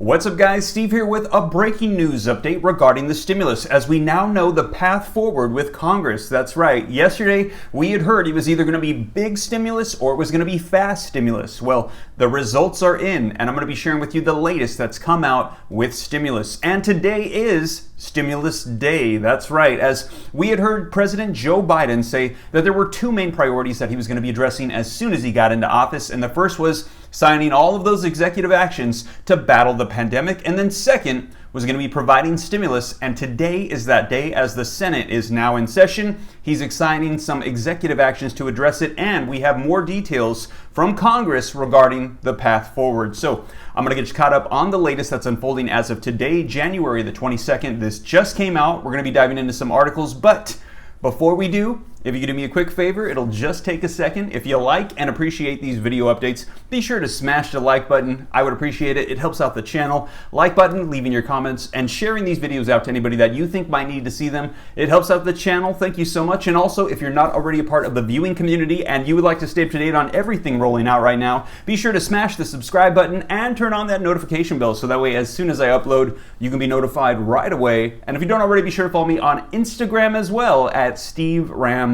What's up, guys? Steve here with a breaking news update regarding the stimulus, as we now know the path forward with Congress. That's right. Yesterday, we had heard it was either going to be big stimulus or it was going to be fast stimulus. Well, the results are in, and I'm going to be sharing with you the latest that's come out with stimulus. And today is Stimulus Day. That's right. As we had heard President Joe Biden say that there were two main priorities that he was going to be addressing as soon as he got into office. And the first was signing all of those executive actions to battle the pandemic. And then second was going to be providing stimulus. And today is that day, as the Senate is now in session. He's signing some executive actions to address it. And we have more details from Congress regarding the path forward. So I'm going to get you caught up on the latest that's unfolding as of today, January the 22nd. This just came out. We're going to be diving into some articles. But before we do, if you could do me a quick favor, it'll just take a second. If you like and appreciate these video updates, be sure to smash the like button. I would appreciate it. It helps out the channel. Like button, leaving your comments, and sharing these videos out to anybody that you think might need to see them. It helps out the channel. Thank you so much. And also, if you're not already a part of the viewing community and you would like to stay up to date on everything rolling out right now, be sure to smash the subscribe button and turn on that notification bell so that way as soon as I upload, you can be notified right away. And if you don't already, be sure to follow me on Instagram as well at SteveRam3.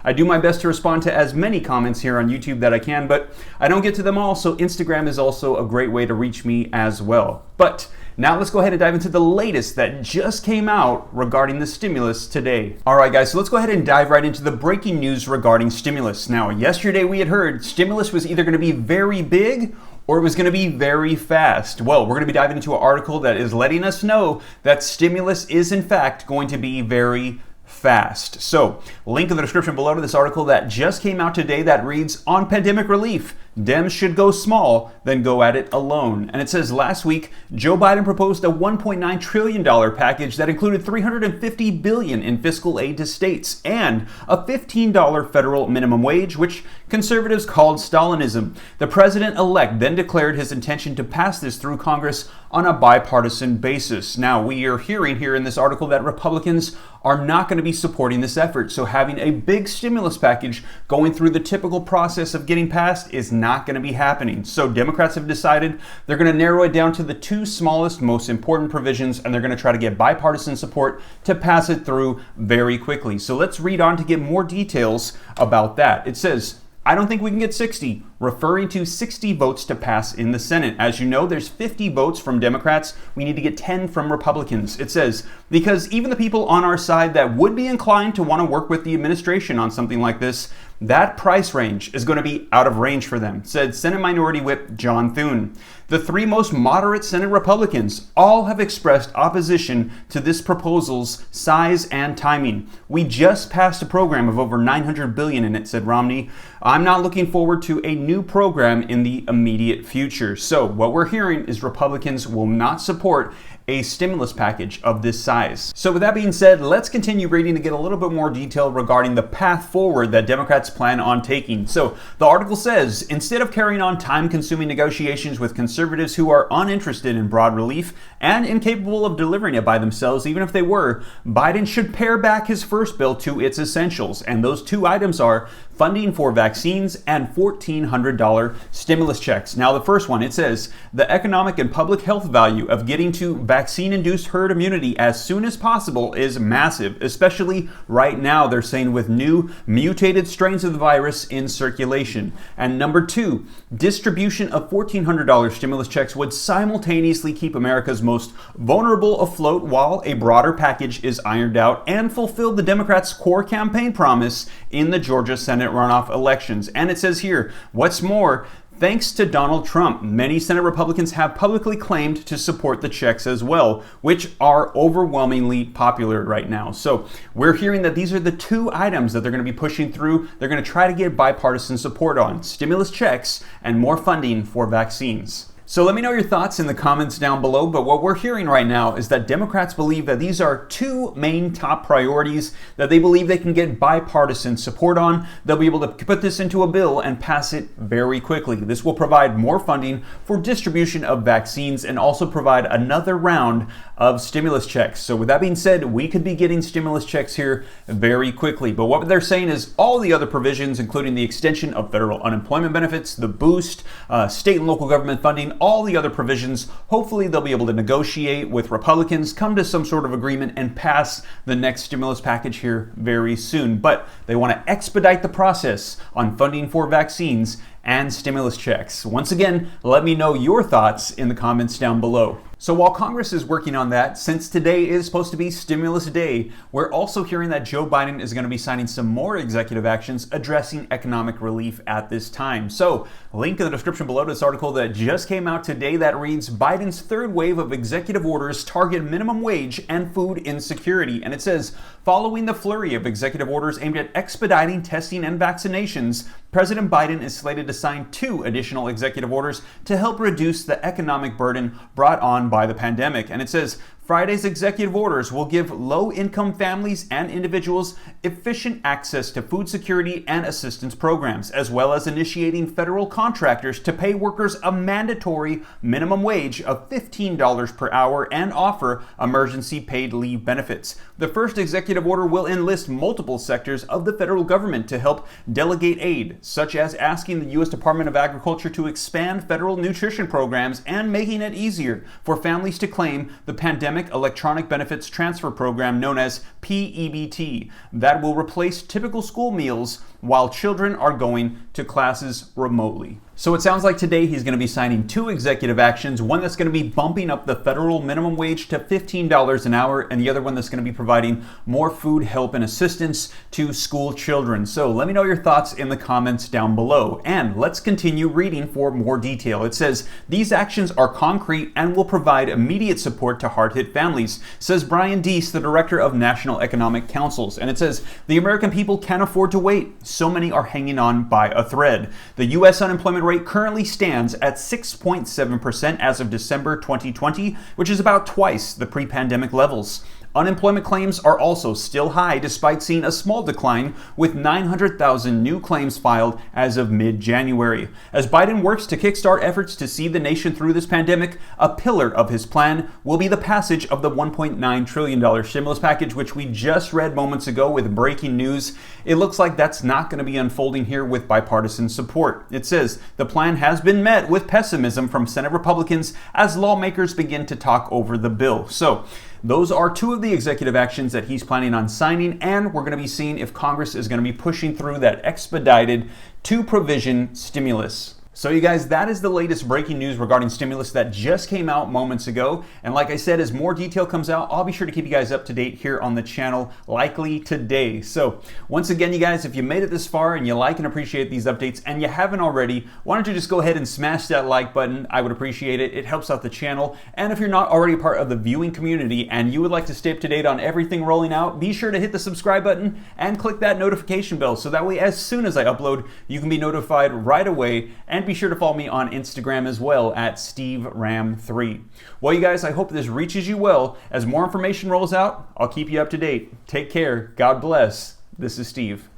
I do my best to respond to as many comments here on YouTube that I can, but I don't get to them all, so Instagram is also a great way to reach me as well. But now let's go ahead and dive into the latest that just came out regarding the stimulus today. All right, guys, so let's go ahead and dive right into the breaking news regarding stimulus. Now, yesterday we had heard stimulus was either going to be very big or it was going to be very fast. Well, we're going to be diving into an article that is letting us know that stimulus is in fact going to be very fast. So, link in the description below to this article that just came out today that reads, "On pandemic relief, Dems should go small, then go at it alone." And it says, last week, Joe Biden proposed a $1.9 trillion package that included $350 billion in fiscal aid to states and a $15 federal minimum wage, which conservatives called Stalinism. The president-elect then declared his intention to pass this through Congress on a bipartisan basis. Now, we are hearing here in this article that Republicans are not going to be supporting this effort. So having a big stimulus package going through the typical process of getting passed is not going to be happening. So Democrats have decided they're going to narrow it down to the two smallest, most important provisions, and they're going to try to get bipartisan support to pass it through very quickly. So let's read on to get more details about that. It says, "I don't think we can get 60, referring to 60 votes to pass in the Senate. As you know, there's 50 votes from Democrats. We need to get 10 from Republicans." It says, "Because even the people on our side that would be inclined to want to work with the administration on something like this, that price range is going to be out of range for them," said Senate Minority Whip John Thune. "The three most moderate Senate Republicans all have expressed opposition to this proposal's size and timing. We just passed a program of over $900 billion in it," said Romney. "I'm not looking forward to a new program in the immediate future." So what we're hearing is Republicans will not support a stimulus package of this size. So with that being said, let's continue reading to get a little bit more detail regarding the path forward that Democrats plan on taking. So the article says, instead of carrying on time-consuming negotiations with conservatives who are uninterested in broad relief and incapable of delivering it by themselves, even if they were, Biden should pare back his first bill to its essentials. And those two items are funding for vaccines and $1,400 stimulus checks. Now, the first one, it says, the economic and public health value of getting to vaccine-induced herd immunity as soon as possible is massive, especially right now, they're saying, with new mutated strains of the virus in circulation. And number two, distribution of $1,400 stimulus checks would simultaneously keep America's most vulnerable afloat while a broader package is ironed out and fulfill the Democrats' core campaign promise in the Georgia Senate runoff elections. And it says here, what's more, thanks to Donald Trump, many Senate Republicans have publicly claimed to support the checks as well, which are overwhelmingly popular right now. So we're hearing that these are the two items that they're going to be pushing through. They're going to try to get bipartisan support on: stimulus checks and more funding for vaccines. So let me know your thoughts in the comments down below, but what we're hearing right now is that Democrats believe that these are two main top priorities that they believe they can get bipartisan support on. They'll be able to put this into a bill and pass it very quickly. This will provide more funding for distribution of vaccines and also provide another round of stimulus checks. So with that being said, we could be getting stimulus checks here very quickly. But what they're saying is all the other provisions, including the extension of federal unemployment benefits, the boost, state and local government funding, all the other provisions, hopefully they'll be able to negotiate with Republicans, come to some sort of agreement, and pass the next stimulus package here very soon. But they want to expedite the process on funding for vaccines and stimulus checks. Once again, let me know your thoughts in the comments down below. So while Congress is working on that, since today is supposed to be stimulus day, we're also hearing that Joe Biden is going to be signing some more executive actions addressing economic relief at this time. So, link in the description below to this article that just came out today that reads, Biden's third wave of executive orders target minimum wage and food insecurity. And it says, following the flurry of executive orders aimed at expediting testing and vaccinations, President Biden is slated to sign 2 additional executive orders to help reduce the economic burden brought on by the pandemic. And it says, Friday's executive orders will give low-income families and individuals efficient access to food security and assistance programs, as well as initiating federal contractors to pay workers a mandatory minimum wage of $15 per hour and offer emergency paid leave benefits. The first executive order will enlist multiple sectors of the federal government to help delegate aid, such as asking the U.S. Department of Agriculture to expand federal nutrition programs and making it easier for families to claim the pandemic Electronic Benefits Transfer Program known as PEBT that will replace typical school meals while children are going to classes remotely. So it sounds like today he's going to be signing 2 executive actions, one that's going to be bumping up the federal minimum wage to $15 an hour, and the other one that's going to be providing more food help and assistance to school children. So let me know your thoughts in the comments down below. And let's continue reading for more detail. It says, these actions are concrete and will provide immediate support to hard-hit families, says Brian Deese, the director of National Economic Councils. And it says, the American people can't afford to wait. So many are hanging on by a thread. The U.S. unemployment rate currently stands at 6.7% as of December 2020, which is about twice the pre-pandemic levels. Unemployment claims are also still high despite seeing a small decline, with 900,000 new claims filed as of mid-January. As Biden works to kickstart efforts to see the nation through this pandemic, a pillar of his plan will be the passage of the $1.9 trillion stimulus package, which we just read moments ago with breaking news. It looks like that's not going to be unfolding here with bipartisan support. It says the plan has been met with pessimism from Senate Republicans as lawmakers begin to talk over the bill. So, those are 2 of the executive actions that he's planning on signing, and we're going to be seeing if Congress is going to be pushing through that expedited 2-provision stimulus. So you guys, that is the latest breaking news regarding stimulus that just came out moments ago. And like I said, as more detail comes out, I'll be sure to keep you guys up to date here on the channel, likely today. So once again, you guys, if you made it this far and you like and appreciate these updates and you haven't already, why don't you just go ahead and smash that like button? I would appreciate it. It helps out the channel. And if you're not already part of the viewing community and you would like to stay up to date on everything rolling out, be sure to hit the subscribe button and click that notification bell so that way as soon as I upload, you can be notified right away. And be sure to follow me on Instagram as well at SteveRam3. Well, you guys, I hope this reaches you well. As more information rolls out, I'll keep you up to date. Take care. God bless. This is Steve.